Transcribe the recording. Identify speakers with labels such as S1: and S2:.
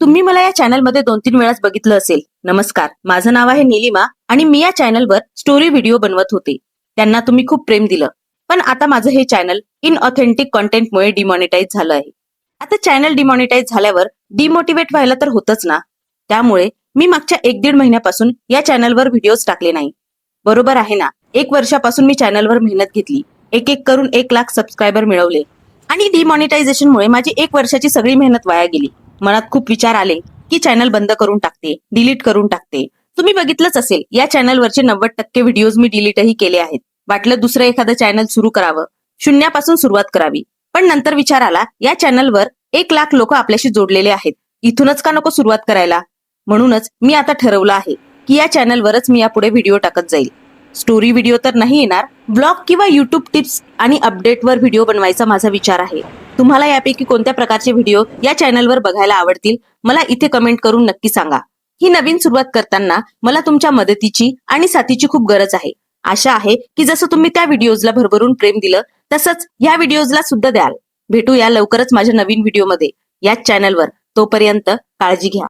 S1: तुम्ही मला या चॅनलमध्ये 2-3 वेळाच बघितलं असेल. नमस्कार, माझं नाव आहे निलिमा आणि मी या चॅनलवर स्टोरी व्हिडिओ बनवत होते. त्यांना तुम्ही खूप प्रेम दिलं. पण आता माझं हे चॅनल इनऑथेंटिक कॉन्टेंटमुळे डिमॉनिटाईज झालं आहे. आता चॅनल डिमॉनिटाईज झाल्यावर डिमोटिवेट व्हायला तर होतच ना. त्यामुळे मी मागच्या 1-1.5 महिन्यापासून या चॅनलवर व्हिडिओज टाकले नाही. बरोबर आहे ना? 1 वर्षापासून मी चॅनलवर मेहनत घेतली. एक एक करून 1 लाख सबस्क्रायबर मिळवले. आणि डिमॉनिटायझेशनमुळे माझी 1 वर्षाची सगळी मेहनत वाया गेली. मनात खूप विचार आले की चॅनल बंद करून टाकते, डिलीट करून टाकते. तुम्ही बघितलंच असेल, या चॅनलवरचे 90% व्हिडिओज मी डिलीटही केले आहेत. वाटलं दुसरं एखादं चॅनल सुरू करावं, शून्यापासून सुरुवात करावी. पण नंतर विचार आला, या चॅनलवर 1 लाख लोक आपल्याशी जोडलेले आहेत. इथूनच का नको सुरुवात करायला? म्हणूनच मी आता ठरवलं आहे की या चॅनलवरच मी यापुढे व्हिडिओ टाकत जाईल. स्टोरी व्हिडिओ तर नाही येणार, ब्लॉग किंवा युट्यूब टिप्स आणि अपडेटवर व्हिडिओ बनवायचा माझा विचार आहे. तुम्हाला यापैकी कोणत्या प्रकारचे व्हिडिओ या चॅनलवर बघायला आवडतील, मला इथे कमेंट करून नक्की सांगा. ही नवीन सुरुवात करताना मला तुमच्या मदतीची आणि साथीची खूप गरज आहे. आशा आहे की जसं तुम्ही त्या व्हिडिओजला भरभरून प्रेम दिलं, तसंच या व्हिडिओजला सुद्धा द्याल. भेटूया लवकरच माझ्या नवीन व्हिडिओमध्ये याच चॅनलवर. तोपर्यंत काळजी घ्या.